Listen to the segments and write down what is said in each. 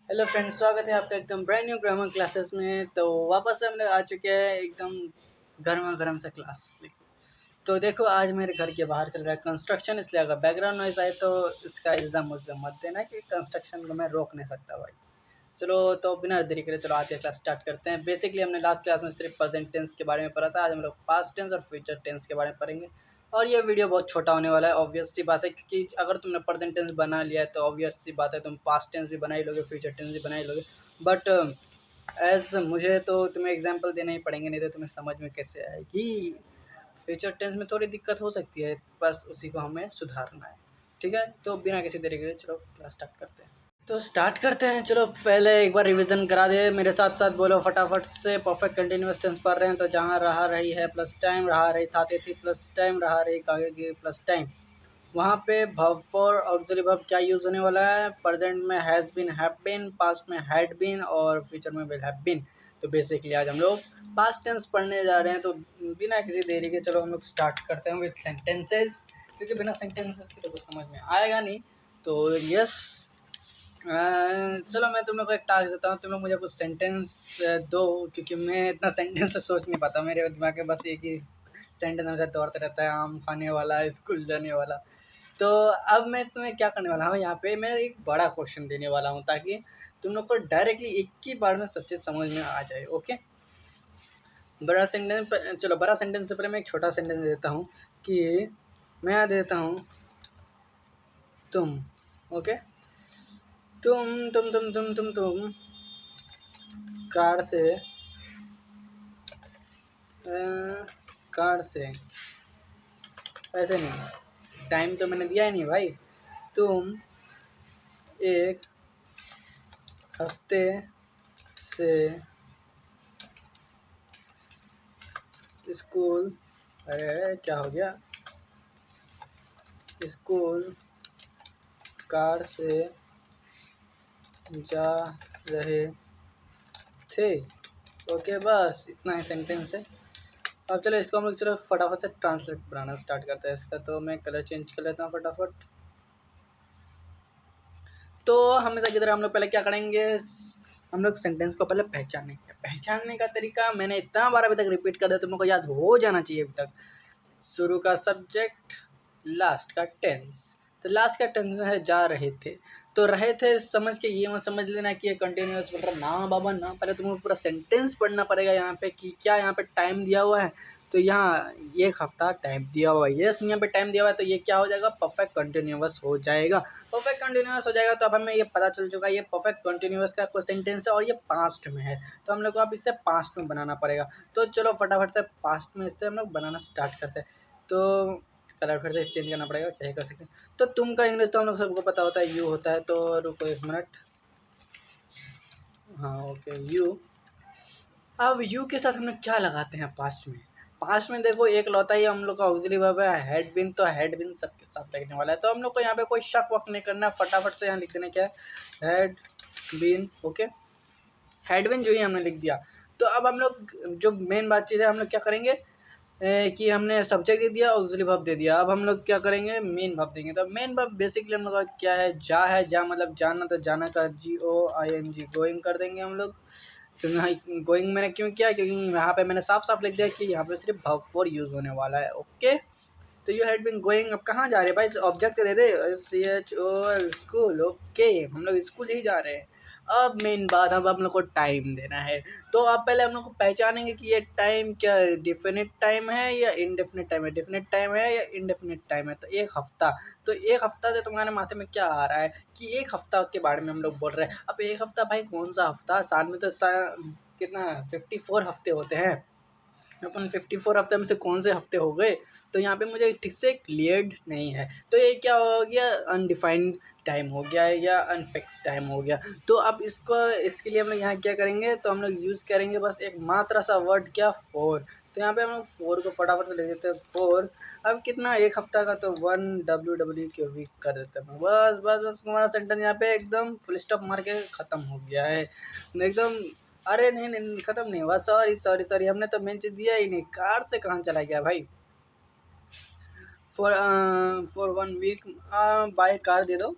Hello friends, स्वागत है आपका एकदम ब्रांड न्यू ग्रामर क्लासेस में। तो वापस से हम लोग आ चुके हैं एकदम गर्मा गर्म से क्लास लेके। तो देखो, आज मेरे घर के बाहर चल रहा है कंस्ट्रक्शन, इसलिए अगर बैकग्राउंड नॉइस आए तो इसका इल्ज़ाम मुझ पे मत देना कि कंस्ट्रक्शन को मैं रोक नहीं सकता भाई। चलो, तो बिना देरी करे चलो आज की क्लास स्टार्ट करते हैं। बेसिकली हमने लास्ट क्लास में सिर्फ प्रेजेंट टेंस के बारे में पढ़ा था। आज हम लोग पास्ट टेंस और फ्यूचर टेंस के बारे में पढ़ेंगे। और ये वीडियो बहुत छोटा होने वाला है, ऑब्वियस सी बात है, क्योंकि अगर तुमने प्रेजेंट टेंस बना लिया है तो ऑब्वियस सी बात है तुम पास्ट टेंस भी बना ही लोगे, फ्यूचर टेंस भी बना ही लोगे। बट एज मुझे तो तुम्हें एग्जाम्पल देने ही पड़ेंगे, नहीं तो तुम्हें समझ में कैसे आएगी। फ्यूचर टेंस में थोड़ी दिक्कत हो सकती है, बस उसी को हमें सुधारना है। ठीक है, तो बिना किसी देरी के चलो क्लास स्टार्ट करते हैं। तो स्टार्ट करते हैं। चलो पहले एक बार रिवीजन करा दे, मेरे साथ साथ बोलो फटाफट से। परफेक्ट कंटिन्यूअस टेंस पढ़ रहे हैं तो जहाँ रहा रही है प्लस टाइम, रहा रही था थी प्लस टाइम, रहा रही आगे प्लस टाइम, वहाँ पे वर्ब फॉर ऑक्सिलरी वर्ब क्या यूज़ होने वाला है? प्रेजेंट में has been, have been, past में हैड बीन और फ्यूचर में विल हैव बीन। तो बेसिकली आज हम लोग पास्ट टेंस पढ़ने जा रहे हैं, तो बिना किसी देरी के चलो हम लोग स्टार्ट करते हैं विद सेंटेंसेस, क्योंकि बिना सेंटेंसेस के तो कुछ समझ में आएगा नहीं। तो यस, चलो मैं तुम लोग को एक टास्क देता हूँ, तुम लोग मुझे कुछ सेंटेंस दो, क्योंकि मैं इतना सेंटेंस से सोच नहीं पाता। मेरे दिमाग में बस एक ही सेंटेंस हमेशा दौड़ता रहता है, आम खाने वाला, स्कूल जाने वाला। तो अब मैं तुम्हें क्या करने वाला हूँ, यहाँ पे मैं एक बड़ा क्वेश्चन देने वाला हूँ ताकि तुम लोग को डायरेक्टली एक ही बार में सब चीज़ समझ में आ जाए। ओके, बड़ा सेंटेंस, चलो बड़ा सेंटेंस से पहले मैं एक छोटा सेंटेंस देता हूँ कि मैं देता हूँ तुम। ओके, तुम कार से कार से ऐसे नहीं, टाइम तो मैंने दिया ही नहीं भाई। तुम एक हफ्ते से स्कूल, अरे क्या हो गया, स्कूल कार से जा रहे थे। ओके, बस इतना ही सेंटेंस है। अब चलो इसको हम लोग चलो फटाफट से ट्रांसलेट बनाना स्टार्ट करते हैं इसका। तो मैं कलर चेंज कर लेता हूँ फटाफट। तो हमेशा की तरह हम लोग पहले क्या करेंगे, हम लोग सेंटेंस को पहले पहचानेंगे। पहचानने का तरीका मैंने इतना बार अभी तक रिपीट कर दिया, तुम लोग को याद हो जाना चाहिए अभी तक। शुरू का सब्जेक्ट, लास्ट का टेंस। तो लास्ट का टेंस है जा रहे थे। तो रहे थे समझ के ये मत समझ लेना कि ये कंटिन्यूअस बोल रहा ना बाबा ना, पहले तुम्हें पूरा सेंटेंस पढ़ना पड़ेगा यहाँ पे कि क्या यहाँ पे टाइम दिया हुआ है। तो यहाँ एक हफ्ता टाइम दिया हुआ है, यस यहाँ पे टाइम दिया हुआ है, तो ये क्या हो जाएगा, परफेक्ट कंटिन्यूअस हो जाएगा। परफेक्ट कंटिन्यूअस हो जाएगा तो अब हमें ये पता चल चुका है ये परफेक्ट कंटिन्यूअस का कोई सेंटेंस है और ये पास्ट में है, तो हम लोग को अब इसे पास्ट में बनाना पड़ेगा। तो चलो फटाफट से पास्ट में इससे हम लोग बनाना स्टार्ट करते हैं। तो कलर फिर से चेंज करना पड़ेगा, क्या ही कर सकते हैं। तो तुम का इंग्लिश तो हम लोग सबको पता होता है, यू होता है। तो रुको एक मिनट, हाँ ओके यू। अब यू के साथ हम लोग क्या लगाते हैं पास्ट में? पास्ट में देखो एक लौता ही हम लोग का ऑक्सिलरी वर्ब है हैड बीन, तो हैड बीन सबके साथ लगने वाला है। तो हम लोग को यहाँ पे कोई शक वक नहीं करना, फटाफट से यहाँ लिख देना क्या है, had been. Okay, had been जो ही हमने लिख दिया। तो अब हम लोग जो मेन बात चीज़ है, हम लोग क्या करेंगे कि हमने सब्जेक्ट दे दिया, ऑक्सिलरी वर्ब दे दिया। अब हम लोग क्या करेंगे, मेन वर्ब देंगे। तो मेन वर्ब बेसिकली हम लोग का क्या है, जा है। जा मतलब जाना, तो जाना का GOING गोइंग कर देंगे हम लोग। क्योंकि यहाँ गोइंग मैंने क्यों किया, क्योंकि यहाँ पे मैंने साफ साफ लिख दिया कि यहाँ पे सिर्फ वर्ब फॉर यूज़ होने वाला है। ओके, तो यू हैड बीन गोइंग। अब कहाँ जा रहे हैं भाई, object they they, CHOL school. Okay, हम लोग स्कूल ही जा रहे हैं। अब मेन बात, अब हम लोग को टाइम देना है। तो अब पहले हम लोग को पहचानेंगे कि ये टाइम क्या डिफिनिट टाइम है या इनडेफिनिट टाइम है, डिफिनिट टाइम है या इनडेफिनिट टाइम है। तो एक हफ्ता, तो एक हफ्ता से तुम्हारे माथे में क्या आ रहा है कि एक हफ्ता के बारे में हम लोग बोल रहे हैं। अब एक हफ्ता भाई कौन सा हफ्ता, साल में तो कितना 54 हफ्ते होते हैं। अपन 54 हफ्ते में से कौन से हफ्ते हो गए, तो यहाँ पे मुझे ठीक से क्लियर्ड नहीं है। तो ये क्या हो गया, अनडिफाइंड टाइम हो गया है या अनफिक्स टाइम हो गया। तो अब इसको, इसके लिए हम लोग यहाँ क्या करेंगे, तो हम लोग यूज़ करेंगे बस एक मात्रा सा वर्ड, क्या, फोर। तो यहाँ पे हम लोग फोर को फटाफट से ले देते हैं, फोर। अब कितना, एक हफ्ता का, तो 1 WW के वीक कर देते हैं। बस बस बस, तुम्हारा सेंटेंस यहाँ पे एकदम फुल स्टॉप मार के ख़त्म हो गया है एकदम। अरे नहीं नहीं, ख़त्म नहीं हुआ, सॉरी सॉरी सॉरी, हमने तो मेन चीज़ दिया ही नहीं। कार से कहाँ चला गया भाई, फॉर 1 वीक बाय कार दे दो।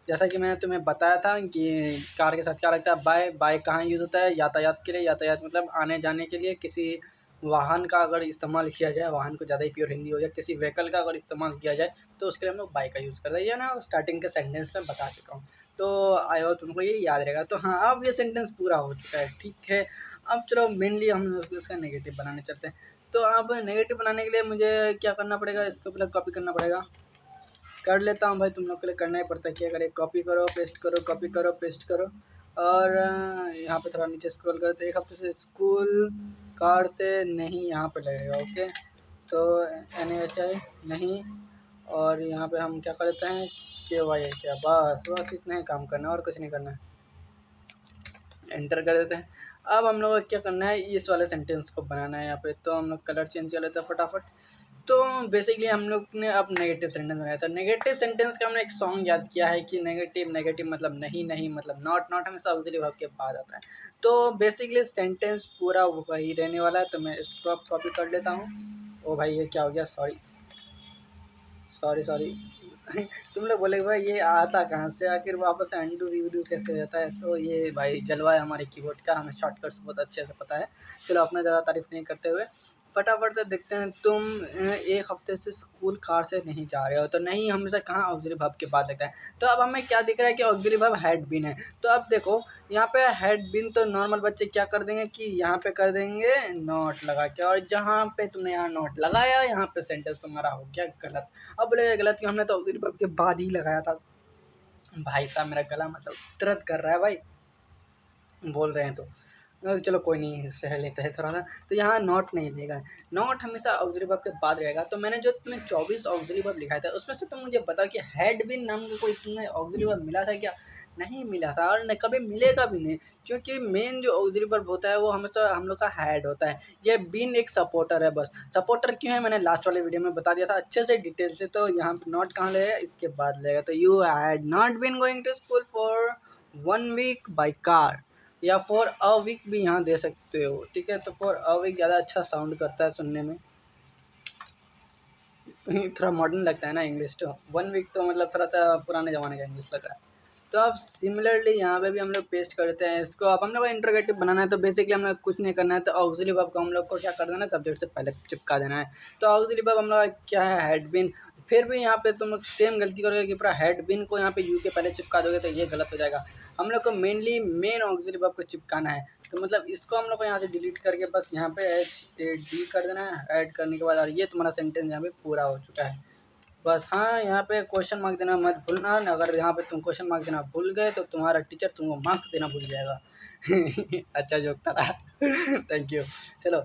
जैसा कि मैंने तुम्हें बताया था कि कार के साथ क्या लगता है, बाय। बाय कहाँ यूज़ होता है? यातायात के लिए। यातायात मतलब आने जाने के लिए, किसी वाहन का अगर इस्तेमाल किया जाए, वाहन को ज़्यादा ही प्योर हिंदी हो जाए, किसी व्हीकल का अगर इस्तेमाल किया जाए तो उसके लिए हम लोग बाय का यूज़ करते हैं। ये ना स्टार्टिंग के सेंटेंस में बता चुका हूँ, तो आई होप तुमको ये याद रहेगा। तो हाँ, अब ये सेंटेंस पूरा हो चुका है, ठीक है। अब चलो मेनली हम इसका नेगेटिव बनाने चलते हैं। तो अब नेगेटिव बनाने के लिए मुझे क्या करना पड़ेगा? इसको पहले कॉपी करना पड़ेगा। कर लेता हूँ भाई, तुम लोग के लिए करना ही पड़ता है। क्या करें? कॉपी करो, पेस्ट करो, कॉपी करो, पेस्ट करो। और यहाँ पे थोड़ा नीचे स्क्रॉल करते हैं। 1 हफ्ते से स्कूल कार से नहीं यहाँ पे लगेगा, ओके। तो NAHI नहीं, और यहाँ पे हम क्या कर देते हैं? KY क्या, बस इतना ही काम करना है और कुछ नहीं करना है। एंटर कर देते हैं। अब हम लोग को क्या करना है? इस वाले सेंटेंस को बनाना है यहाँ पे। तो हम लोग कलर चेंज कर लेते हैं फटाफट। तो बेसिकली हम लोग ने अब नेगेटिव सेंटेंस बनाया था। नेगेटिव सेंटेंस का हमने एक सॉन्ग याद किया है कि नेगेटिव नेगेटिव मतलब नहीं, नहीं मतलब नॉट, नॉट हमेशा ऑक्सिलरी वर्ब के बाद आता है। तो बेसिकली सेंटेंस पूरा वही रहने वाला है। तो मैं इसको अब कॉपी कर लेता हूँ। ओ भाई, ये क्या हो गया? Sorry sorry sorry. तुम लोग बोले भाई ये आता कहाँ से, आखिर वापस से अंडू रिव्यू कैसे हो जाता है? तो ये भाई जलवा है हमारे कीबोर्ड का, हमें शॉर्टकट्स बहुत अच्छे से पता है। चलो अपना ज़्यादा तारीफ नहीं करते हुए फटाफट से देखते हैं। तुम 1 हफ्ते से स्कूल कार से नहीं जा रहे हो। तो नहीं हमेशा कहाँ ऑक्सिलरी वर्ब के बाद लगता है। तो अब हमें क्या दिख रहा है कि ऑक्सिलरी वर्ब हैड बीन है। तो अब देखो यहाँ पे हैड बीन, तो नॉर्मल बच्चे क्या कर देंगे कि यहाँ पे कर देंगे नॉट लगा के, और जहाँ पे तुमने यहाँ नॉट लगाया यहाँ पे सेंटेंस तुम्हारा हो गया गलत। अब बोलेगा गलत क्यों? हमने तो ऑक्सिलरी वर्ब के बाद ही लगाया था। भाई साहब मेरा गला मतलब दर्द कर रहा है भाई, बोल रहे हैं तो चलो कोई नहीं, सह लेते हैं थोड़ा सा। तो यहाँ नॉट नहीं लेगा, नॉट हमेशा ऑक्सिलरी वर्ब के बाद रहेगा। तो मैंने जो तुम्हें 24 ऑक्सिलरी वर्ब लिखा था उसमें से तुम मुझे बताओ कि हैड बीन नाम का कोई तुम्हें ऑक्सिलरी वर्ब मिला था क्या? नहीं मिला था, और कभी मिलेगा भी नहीं, क्योंकि मेन जो ऑक्सिलरी वर्ब होता है वो हमेशा हम लोग का हैड होता है। ये बीन एक सपोर्टर है बस। सपोर्टर क्यों है मैंने लास्ट वाले वीडियो में बता दिया था अच्छे से डिटेल से। तो यहाँ पे नॉट कहाँ लगेगा? इसके बाद लगेगा। तो you had not been going to school for 1 week by car, या फॉर अ वीक भी यहाँ दे सकते हो, ठीक है। तो फॉर अ वीक ज़्यादा अच्छा साउंड करता है सुनने में, थोड़ा मॉडर्न लगता है ना इंग्लिश। तो 1 वीक तो मतलब थोड़ा सा पुराने ज़माने का इंग्लिश लग रहा है। तो अब सिमिलरली यहाँ पे भी हम लोग पेस्ट कर देते हैं इसको। अब हम लोग को इंटरोगेटिव बनाना है, तो बेसिकली हम लोग कुछ नहीं करना है। तो ऑक्सिलरी वर्ब को हम लोग को क्या कर देना है? सब्जेक्ट से पहले चिपका देना है। तो ऑक्सिलरी वर्ब हम लोग क्या है? Had been. फिर भी यहाँ पे तुम लोग सेम गलती करोगे कि पूरा हैड बीन को यहाँ पे यू के पहले चिपका दोगे, तो ये गलत हो जाएगा। हम लोग को मेनली मेन ऑक्सिलरी वर्ब को चिपकाना है। तो मतलब इसको हम लोग को यहाँ से डिलीट करके बस यहाँ पे HAD कर देना है। ऐड करने के बाद, और ये तुम्हारा सेंटेंस यहाँ पे पूरा हो चुका है बस। हाँ, यहाँ पे क्वेश्चन मार्क देना मत भूलना। अगर यहाँ पे तुम क्वेश्चन मार्क देना भूल गए तो तुम्हारा टीचर तुमको मार्क्स देना भूल जाएगा। अच्छा जोक था। Thank you. चलो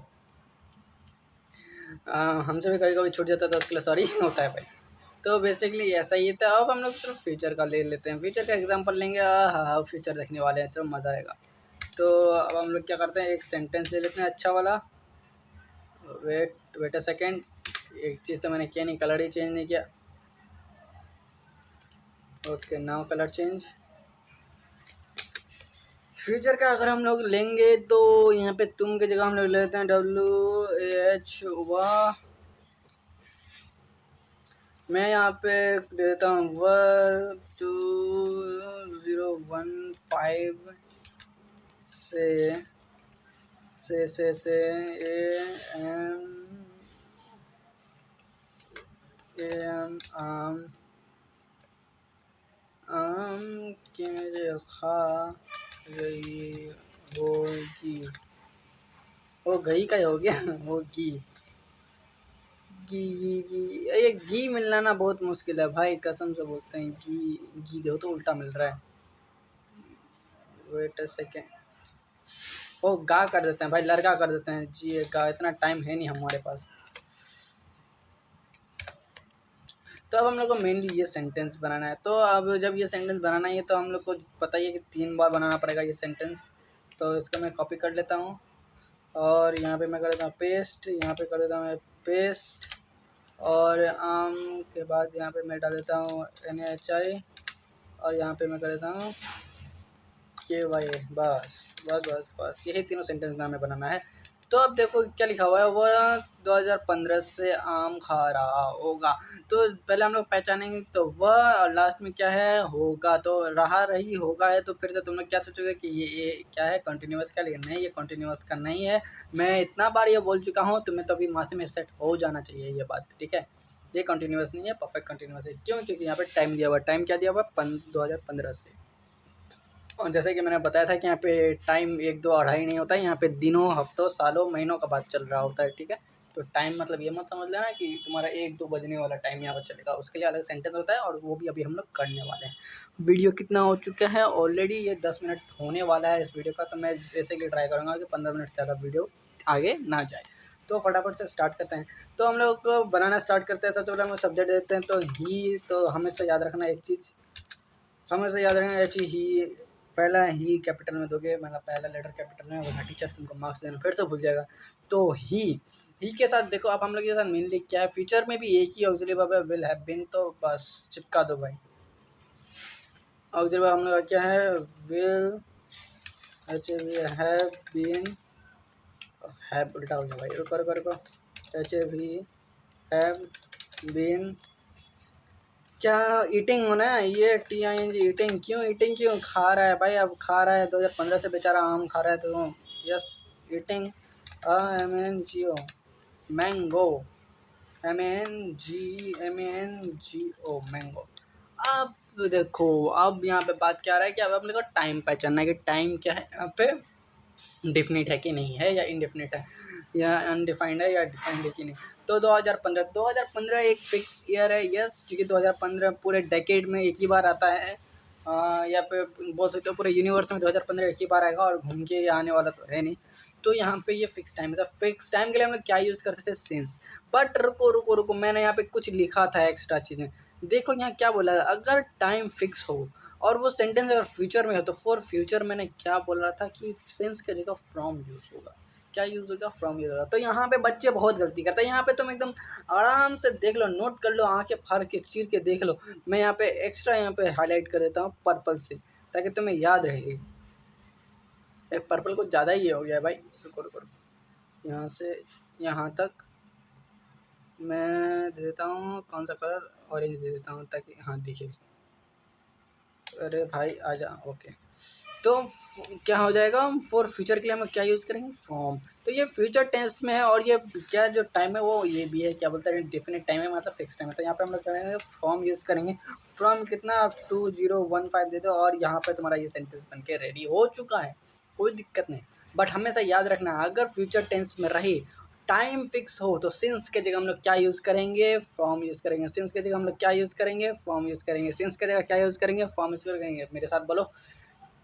हमसे भी कभी कभी छूट जाता है तो उसके लिए सॉरी होता है भाई। तो बेसिकली ऐसा ही था। अब हम लोग चलो फ्यूचर का ले लेते हैं, फ्यूचर का एग्जांपल लेंगे। हाँ, फ्यूचर देखने वाले हैं, चलो मज़ा आएगा। तो अब हम लोग क्या करते हैं? एक सेंटेंस ले लेते हैं अच्छा वाला। वेट अ सेकेंड, एक चीज़ तो मैंने किया नहीं, कलर ही चेंज नहीं किया। Okay, now colour change. Future का अगर हम लोग लेंगे तो यहाँ पे तुम की जगह हम लोग लेते हैं WH वाह। मैं यहाँ पे दे देता हूँ 12015 से AM आम के खा रही होगी, वो गई का ही हो गया। होगी घी ये घी मिलना ना बहुत मुश्किल है भाई, कसम से बोलते हैं। घी दो तो उल्टा मिल रहा है। वेट अ सेकेंड, वो गा कर देते हैं भाई, लड़का कर देते हैं जी का, इतना टाइम है नहीं हमारे पास। तो अब हम लोग को मेनली ये सेंटेंस बनाना है। तो अब जब ये सेंटेंस बनाना है तो हम लोग को पता ही है कि 3 बार बनाना पड़ेगा ये सेंटेंस। तो इसको मैं कॉपी कर लेता हूँ, और यहाँ पे मैं कर देता हूँ पेस्ट, यहाँ पे कर देता हूँ मैं पेस्ट, और आम के बाद यहाँ पे मैं डाल देता हूँ NHI, और यहाँ पे मैं कर देता हूँ KY। बस बस बस बस, यही तीनों सेंटेंस हमें बनाना है। तो अब देखो क्या लिखा हुआ है, वह 2015 से आम खा रहा होगा। तो पहले हम लोग पहचानेंगे तो वह, और लास्ट में क्या है, होगा। तो रहा रही होगा है, तो फिर से तुम लोग क्या सोचोगे कि ये क्या है, कंटिन्यूअस का, लेकिन नहीं, ये कंटिन्यूअस का नहीं है। मैं इतना बार ये बोल चुका हूँ, तुम्हें तो अभी माथे में सेट हो जाना चाहिए ये बात, ठीक है। ये कंटिन्यूअस नहीं है, परफेक्ट कंटिन्यूअस है। क्यों? क्योंकि यहाँ पे टाइम दिया हुआ है। टाइम क्या दिया हुआ है? 2015 से। और जैसे कि मैंने बताया था कि यहाँ पे टाइम 1, 2, अढ़ाई नहीं होता है, यहाँ पे दिनों, हफ्तों, सालों, महीनों का बात चल रहा होता है, ठीक है। तो टाइम मतलब ये मत समझ लेना कि तुम्हारा 1, 2 बजने वाला टाइम यहाँ पर चलेगा, उसके लिए अलग सेंटेंस होता है, और वो भी अभी हम लोग करने वाले हैं। वीडियो कितना हो चुका है ऑलरेडी? ये 10 मिनट होने वाला है इस वीडियो का, तो मैं बेसिकली ट्राई करूँगा कि 15 मिनट से ज़्यादा वीडियो आगे ना जाए। तो फटाफट से स्टार्ट करते हैं। तो हम लोग को बनाना स्टार्ट करते हैं। सबसे पहले हम लोग सब्जेक्ट देते हैं, तो ही, तो हमेशा याद रखना एक चीज़, हमेशा याद रखना ऐसी ही, पहला ही कैपिटल में दोगे, मतलब पहला लेटर कैपिटल में, वरना टीचर तुमको मार्क्स देना फिर से भूल जाएगा। तो ही के साथ देखो, आप हम लोग के साथ मेनली क्या है, फ्यूचर में भी एक ही ऑक्सिलरी वर्ब है, विल हैव बीन, तो बस चिपका दो भाई। ऑक्सिलरी वर्ब हम लोग का क्या है, विल हैव बीन, हैव उल्टा हो गया भाई, रुको रुको रुको, हैव बीन, क्या ईटिंग होना है, ये TING ईटिंग। क्यों ईटिंग? क्यों खा रहा है भाई, अब खा रहा है, 2015 से बेचारा आम खा रहा है, तो yes eating, MANGO, mango, MANGO, mango. अब देखो, अब यहाँ पे बात क्या आ रहा है कि अब अपने को टाइम पहचानना है कि टाइम क्या है यहाँ पे, डिफिनिट है कि नहीं है, या इनडेफिनिट है, या अनडिफाइंड है, या डिफाइंड है कि नहीं। तो 2015 एक फिक्स ईयर है, यस, क्योंकि 2015 पूरे डेकेड में एक ही बार आता है, या फिर बोल सकते हो पूरे यूनिवर्स में 2015 एक ही बार आएगा, और घूम के आने वाला तो है नहीं। तो यहाँ पे ये फिक्स टाइम था। फिक्स टाइम के लिए हम लोग क्या यूज़ करते थे, सिंस। बट रुको रुको रुको, मैंने यहाँ पे कुछ लिखा था एक्स्ट्रा चीज़ें। देखो यहाँ क्या बोला है, अगर टाइम फिक्स हो और वो सेंटेंस अगर फ्यूचर में हो, तो फॉर फ्यूचर मैंने क्या बोल रहा था कि सेंस की जगह फ्रॉम यूज़ होगा। क्या यूज़ होगा? फ्रॉम यूज़ होगा। तो यहाँ पे बच्चे बहुत गलती करते हैं। यहाँ पे तुम एकदम आराम से देख लो, नोट कर लो, आंखें फाड़ के चीर के देख लो। मैं यहाँ पे एक्स्ट्रा यहाँ पे हाईलाइट कर देता हूँ पर्पल से, ताकि तुम्हें याद रहे। पर्पल कुछ ज़्यादा ही हो गया है भाई, रुको रुको रुको, यहाँ से यहाँ तक मैं दे देता हूँ, कौन सा कलर, ऑरेंज दे देता हूँ, ताकि हाँ दिखे। अरे भाई आजा, ओके। तो क्या हो जाएगा, फॉर फ्यूचर के लिए हम क्या यूज़ करेंगे, फ्रॉम। तो ये फ्यूचर टेंस में है, और ये क्या जो टाइम है वो ये भी है, क्या बोलते हैं, डेफिनेट टाइम है, मतलब फिक्स टाइम है। तो यहाँ पे हम लोग क्या करेंगे, फ्रॉम यूज़ करेंगे। फ्रॉम कितना, 2015 दे दो, और यहाँ पे तुम्हारा ये सेंटेंस बन के रेडी हो चुका है, कोई दिक्कत नहीं। बट हमेशा याद रखना, अगर फ्यूचर टेंस में रहे, टाइम फिक्स हो, तो सिंस के जगह हम लोग क्या यूज़ करेंगे, फॉर्म यूज़ करेंगे। सिंस के जगह हम लोग क्या यूज़ करेंगे, फॉर्म यूज़ करेंगे। सिंस के जगह क्या यूज़ करेंगे, फॉर्म यूज़ करेंगे। मेरे साथ बोलो,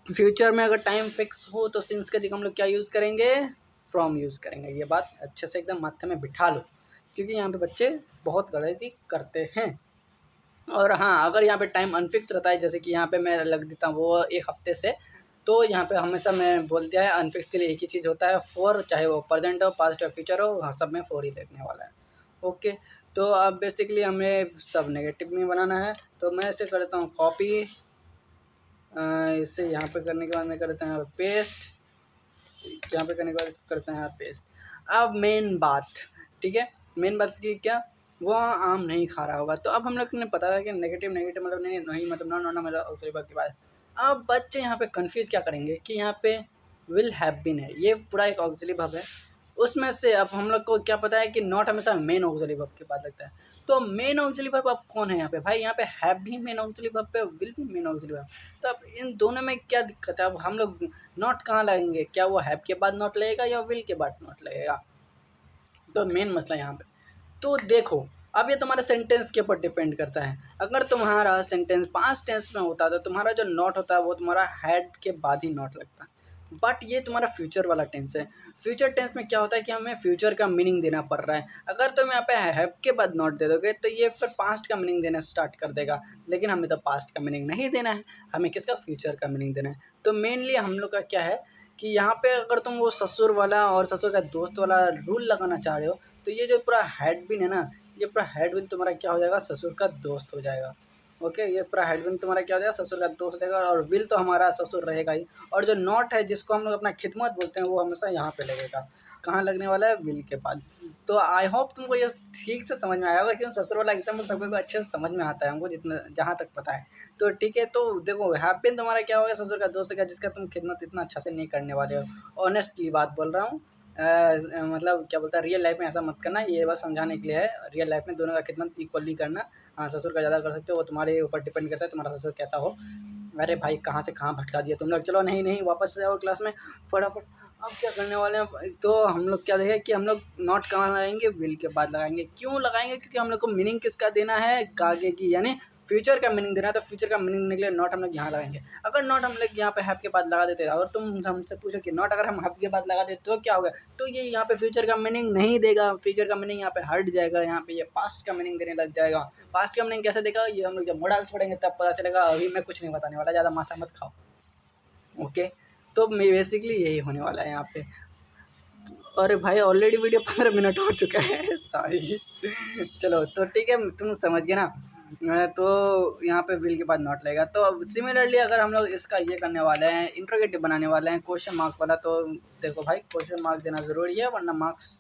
फ्यूचर में अगर टाइम फिक्स हो तो सिंस के जगह हम लोग क्या यूज़ करेंगे, फ्रॉम यूज़ करेंगे। ये बात अच्छे से एकदम माथे में बिठा लो, क्योंकि यहाँ पे बच्चे बहुत गलती करते हैं। और हाँ, अगर यहाँ पे टाइम अनफिक्स रहता है, जैसे कि यहाँ पे मैं लग देता हूँ वो 1 हफ्ते से, तो यहाँ पे हमेशा मैं बोल दिया है, अनफिक्स के लिए एक ही चीज़ होता है, फॉर, चाहे वो प्रेजेंट हो, पास्ट हो, फ्यूचर हो, हाँ, सब में फॉर ही लगने वाला है। ओके, तो अब बेसिकली हमें सब नेगेटिव में बनाना है। तो मैं इसे करता हूँ कॉपी, इसे यहाँ पे करने के बाद मैं करता हूँ यहाँ पे पेस्ट, यहाँ पे करने के बाद करते हैं यहाँ पेस्ट। अब मेन बात, ठीक है, मेन बात की क्या, वो आम नहीं खा रहा होगा। तो अब हम लोग ने पता था कि नेगेटिव नेगेटिव मतलब नहीं मतलब ना मतलब दूसरी बात की बात। अब बच्चे यहाँ पे कंफ्यूज क्या करेंगे कि यहाँ पे विल हैव बीन है, ये पूरा एक ऑक्सिलरी वर्ब है, उसमें से अब हम लोग को क्या पता है कि नॉट हमेशा मेन ऑक्सिलरी वर्ब के बाद लगता है। तो मेन ऑक्सिलरी वर्ब अब कौन है यहाँ पे भाई, यहाँ पे हैव भी मेन ऑक्सिलरी वर्ब पे, विल भी मेन ऑक्सिलरी वर्ब। तो अब इन दोनों में क्या दिक्कत है, अब हम लोग नॉट कहाँ लगेंगे, क्या वो हैव के बाद नॉट लगेगा या विल के बाद नॉट लगेगा, तो मेन मसला यहाँ पे। तो देखो, अब ये तुम्हारे सेंटेंस के ऊपर डिपेंड करता है। अगर तुम्हारा सेंटेंस पास्ट टेंस में होता तो तुम्हारा जो नॉट होता है वो तुम्हारा हैड के बाद ही नॉट लगता, बट ये तुम्हारा फ्यूचर वाला टेंस है। फ्यूचर टेंस में क्या होता है कि हमें फ्यूचर का मीनिंग देना पड़ रहा है। अगर तुम यहाँ पे हैव के बाद नॉट दे दोगे तो ये फिर पास्ट का मीनिंग देना स्टार्ट कर देगा, लेकिन हमें तो पास्ट का मीनिंग नहीं देना है, हमें किसका, फ्यूचर का मीनिंग देना है। तो मेनली हम लोग का क्या है कि यहाँ पे अगर तुम वो ससुर वाला और ससुर का दोस्त वाला रूल लगाना चाह रहे हो, तो ये जो पूरा हैड बिन है ना, ये पूरा हैड बिन तुम्हारा क्या हो जाएगा, ससुर का दोस्त हो जाएगा। ओके, ये पूरा हैड बीन तुम्हारा क्या हो जाएगा, ससुर का दोस्त हो जाएगा, और विल तो हमारा ससुर रहेगा ही। और जो नॉट है जिसको हम लोग अपना खिदमत बोलते हैं वो हमेशा यहाँ पे लगेगा। कहाँ लगने वाला है, विल के बाद। तो आई होप तुमको ये ठीक से समझ में आया होगा, क्योंकि ससुर वाला एग्जाम्पल सबको अच्छे से समझ में आता है हमको, जितना जहाँ तक पता है। तो ठीक है, तो देखो हैव बीन तुम्हारा क्या होगा, ससुर का दोस्त का जिसका तुम खिदमत इतना अच्छा से नहीं करने वाले हो। ऑनेस्टली बात बोल रहा हूँ। मतलब क्या बोलता है, रियल लाइफ में ऐसा मत करना, ये बस समझाने के लिए है। रियल लाइफ में दोनों का खिदमत इक्वली करना। हाँ, ससुर का ज़्यादा कर सकते हो, वो तुम्हारे ऊपर डिपेंड करता है तुम्हारा ससुर कैसा हो। अरे भाई, कहाँ से कहाँ भटका दिया तुम लोग। चलो नहीं नहीं, वापस से आओ क्लास में फटाफट। अब क्या करने वाले हैं, तो हम लोग क्या देखें कि हम लोग नॉट कहाँ लगाएंगे, विल के बाद लगाएंगे। क्यों लगाएंगे, क्योंकि हम लोग को मीनिंग किसका देना है, आगे की यानी फ्यूचर का मीनिंग देना है। तो फ्यूचर का मीनिंग देने के लिए नॉट हम लोग यहाँ लगाएंगे। अगर नॉट हम लोग यहाँ पे हैव के बाद लगा देते, अगर तुम हमसे पूछो कि नॉट अगर हम हैव के बाद लगा देते तो क्या होगा, तो ये यहाँ पे फ्यूचर का मीनिंग नहीं देगा। फ्यूचर का मीनिंग यहाँ पे हट जाएगा, यहाँ पे ये पास्ट का मीनिंग देने लग जाएगा। पास्ट का मीनिंग कैसे देगा, ये हम लोग जब मॉडल्स पढ़ेंगे तब पता चलेगा। अभी मैं कुछ नहीं बताने वाला, ज़्यादा माथा मत खाओ। ओके, तो बेसिकली यही होने वाला है यहाँ पे। अरे भाई, ऑलरेडी वीडियो 15 मिनट हो चुका है सॉरी। चलो तो ठीक है, तुम समझ गए ना। तो यहाँ पे विल के बाद नॉट लगेगा। तो सिमिलरली अगर हम लोग इसका ये करने वाले हैं, इंट्रोगेटिव बनाने वाले हैं क्वेश्चन मार्क वाला, तो देखो भाई, क्वेश्चन मार्क देना ज़रूरी है, वरना मार्क्स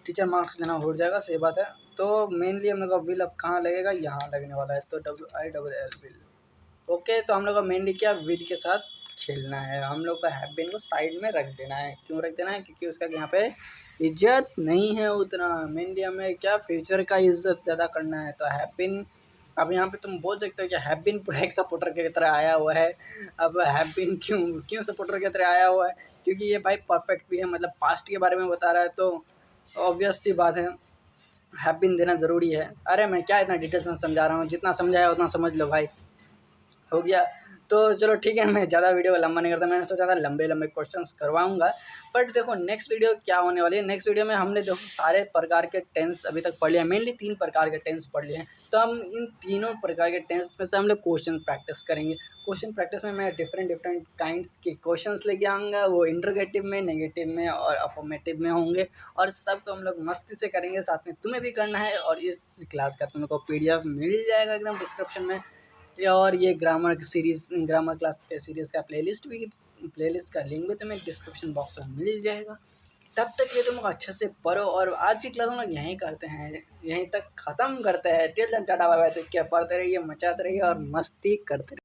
टीचर मार्क्स देना भूल जाएगा। सही बात है। तो मेनली हम लोग का विल अब कहाँ लगेगा, यहाँ लगने वाला है। तो WILL विल। ओके, तो हम लोग का मेनली क्या, विल के साथ खेलना है। हम लोग का हैव बीन को साइड में रख देना है। क्यों रख देना है, क्योंकि उसका यहाँ पे इज्जत नहीं है उतना। मेनली हमें क्या, फ्यूचर का इज्जत ज़्यादा करना है। तो हैव बीन, अब यहाँ पे तुम बोल सकते हो कि हैव बीन पूरा एक सपोर्टर की तरह आया हुआ है। अब हैव बीन क्यों क्यों सपोर्टर की तरह आया हुआ है, क्योंकि ये भाई परफेक्ट भी है, मतलब पास्ट के बारे में बता रहा है। तो ऑब्वियस सी बात है, हैव बीन देना ज़रूरी है। अरे मैं क्या इतना डिटेल्स में समझा रहा हूँ, जितना समझाया उतना समझ लो भाई। हो गया। तो चलो ठीक है, मैं ज़्यादा वीडियो लंबा नहीं करता। मैंने सोचा था लंबे लंबे क्वेश्चंस करवाऊंगा, बट देखो नेक्स्ट वीडियो क्या होने वाली है। नेक्स्ट वीडियो में हमने देखो सारे प्रकार के टेंस अभी तक पढ़ लिए हैं, मेनली 3 प्रकार के टेंस पढ़ लिए हैं। तो हम इन तीनों प्रकार के टेंस में से हम लोग क्वेश्चन प्रैक्टिस करेंगे। क्वेश्चन प्रैक्टिस में मैं डिफरेंट काइंड्स के क्वेश्चंस लेके आऊँगा। वो इंटरोगेटिव में, नेगेटिव में और अफर्मेटिव में होंगे, और सबको हम लोग मस्ती से करेंगे। साथ में तुम्हें भी करना है, और इस क्लास का तुम लोग को PDF मिल जाएगा एकदम डिस्क्रिप्शन में। और ये ग्रामर सीरीज़, ग्रामर क्लास के सीरीज़ का प्लेलिस्ट का लिंक भी तुम्हें डिस्क्रिप्शन बॉक्स में मिल जाएगा। तब तक ये तुम लोग अच्छे से पढ़ो, और आज की क्लास हम लोग यहीं करते हैं, यहीं तक ख़त्म करते हैं। Till then tata bye bye, take care, पढ़ते रहिए, मचाते रहिए और मस्ती करते रहिए।